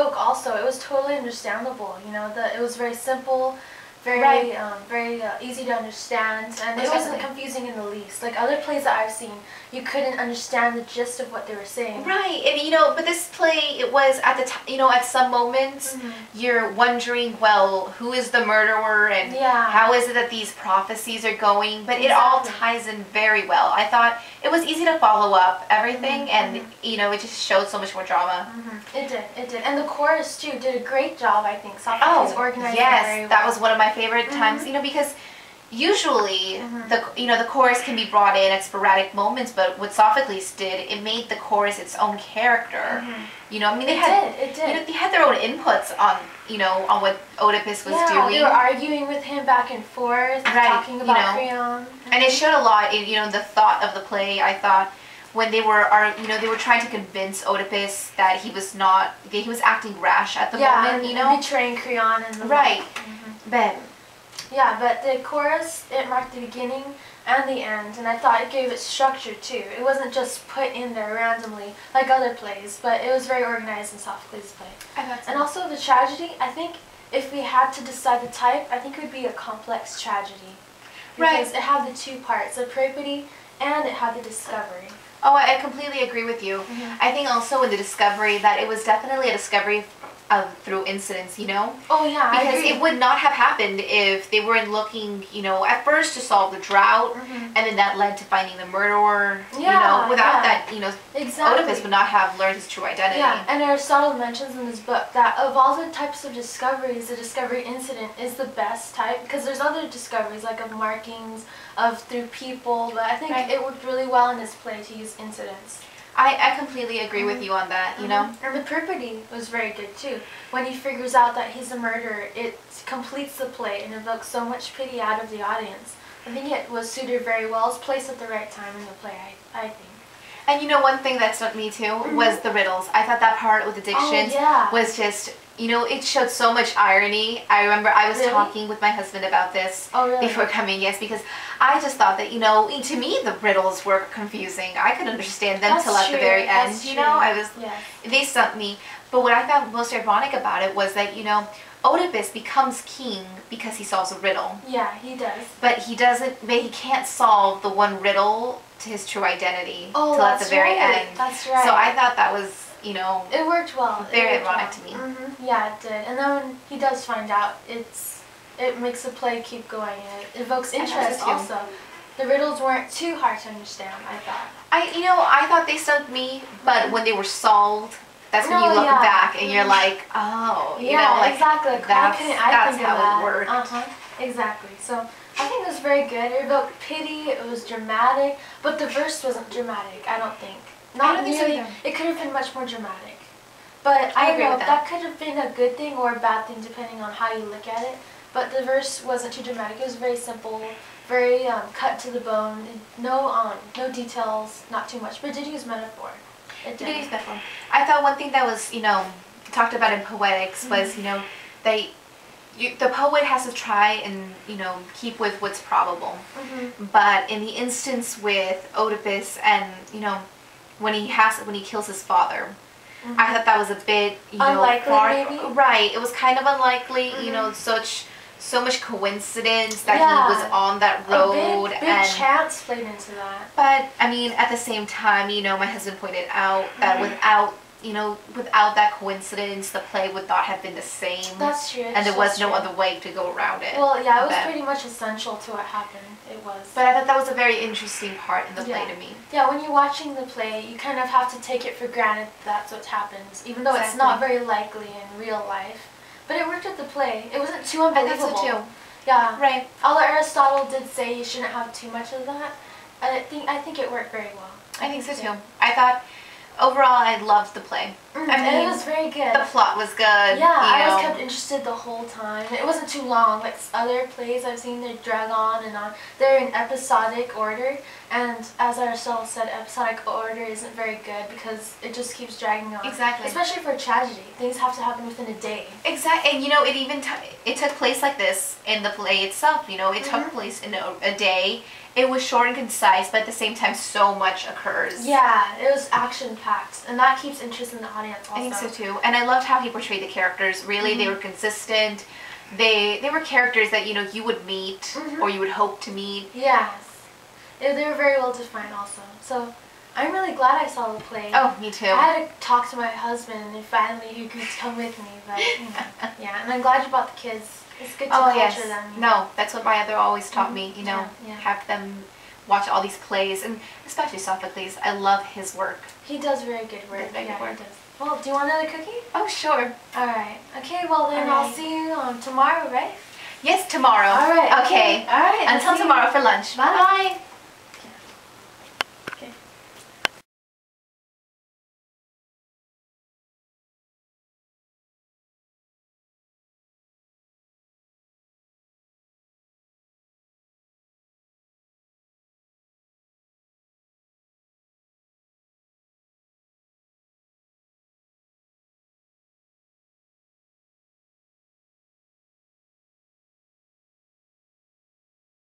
book also, it was totally understandable. You know, it was very simple, very easy to understand, and it wasn't confusing in the least. Like other plays that I've seen, you couldn't understand the gist of what they were saying. Right, and but this play, it was at the time, at some moments, you're wondering, well, who is the murderer, and how is it that these prophecies are going, but it all ties in very well. I thought it was easy to follow up everything, and, it just showed so much more drama. It did. And the chorus, too, did a great job, I think. Sophocles organized it very well. That was one of my favorite times, because usually the chorus can be brought in at sporadic moments, but what Sophocles did, it made the chorus its own character. They had they had their own inputs on on what Oedipus was doing. They were arguing with him back and forth, talking about Creon. And it showed a lot in the thought of the play. I thought when they were they were trying to convince Oedipus that he was acting rash at the moment, betraying Creon and but the chorus, it marked the beginning and the end, and I thought it gave it structure too. It wasn't just put in there randomly like other plays, but it was very organized in Sophocles' play. And also the tragedy, I think if we had to decide the type, I think it would be a complex tragedy. Because it had the two parts, the peripety and it had the discovery. Oh, I completely agree with you. I think also in the discovery that it was definitely a discovery through incidents, Oh yeah, because it would not have happened if they weren't looking, at first to solve the drought, and then that led to finding the murderer. Without that, Oedipus would not have learned his true identity. Yeah, and Aristotle mentions in his book that of all the types of discoveries, the discovery incident is the best type, because there's other discoveries like of markings, through people, but I think it worked really well in this play to use incidents. I completely agree with you on that, And the peripety was very good too. When he figures out that he's a murderer, it completes the play and evokes so much pity out of the audience. I think it was suited very well. It's placed at the right time in the play, I think. And one thing that struck me too was the riddles. I thought that part with the dictions was just, it showed so much irony. I remember I was talking with my husband about this before coming, because I just thought that, to me the riddles were confusing. I could understand them till at the very end, they stumped me. But what I found most ironic about it was that, Oedipus becomes king because he solves a riddle. Yeah, he does. But he can't solve the one riddle to his true identity till at the very end. That's right. So I thought that was, it worked well. Very ironic to me. Yeah, it did. And then when he does find out, it makes the play keep going, and it evokes interest also. The riddles weren't too hard to understand, I thought. I thought they stumped me, but when they were solved, that's when you look back and you're like, oh, exactly. That's how it worked. Exactly. So I think it was very good. It evoked pity. It was dramatic, but the verse wasn't dramatic, I don't think. Not nearly. It could have been much more dramatic. But I don't know, that could have been a good thing or a bad thing depending on how you look at it. But the verse wasn't too dramatic. It was very simple, very cut to the bone. No details, not too much. But it did use metaphor. It did use metaphor. I thought one thing that was, talked about in poetics was, the poet has to try and, keep with what's probable. But in the instance with Oedipus and, when he kills his father, I thought that was a bit, unlikely, maybe? Right. It was kind of unlikely, so much coincidence that he was on that road. Big chance played into that. But, I mean, at the same time, my husband pointed out that without that coincidence, the play would not have been the same. That's true. And there was no other way to go around it. Well, yeah, it was pretty much essential to what happened. It was. But I thought that was a very interesting part in the play to me. Yeah, when you're watching the play, you kind of have to take it for granted that's what happens, even though it's not very likely in real life. But it worked with the play. It wasn't too unbelievable. I think so too. Yeah. Right. Although Aristotle did say you shouldn't have too much of that, I think it worked very well. I think so too. I thought overall I loved the play. I mean, it was very good. The plot was good. Yeah, I was kept interested the whole time. It wasn't too long. Like other plays I've seen, they drag on and on. They're in episodic order, And as Aristotle said, episodic order isn't very good because it just keeps dragging on. Exactly. Especially for tragedy. Things have to happen within a day. Exactly. And, you know, it took place like this in the play itself. You know, it took place in a day. It was short and concise, but at the same time, so much occurs. Yeah, it was action-packed. And that keeps interest in the audience also. I think so, too. And I loved how he portrayed the characters. Really, they were consistent. They were characters that, you know, you would meet or you would hope to meet. Yes. They were very well defined also. So I'm really glad I saw the play. Oh, me too. I had to talk to my husband and finally he agreed to come with me. But you know, yeah, and I'm glad you brought the kids. It's good to culture them. You know? No, that's what my mother always taught me. You know, have them watch all these plays, and especially Sophocles. I love his work. He does very good work. He does. Well, do you want another cookie? Oh, sure. All right. Okay. Well, then I'll see you tomorrow, right? Yes, tomorrow. All right. Okay. All right. Until tomorrow for lunch. Bye. Bye.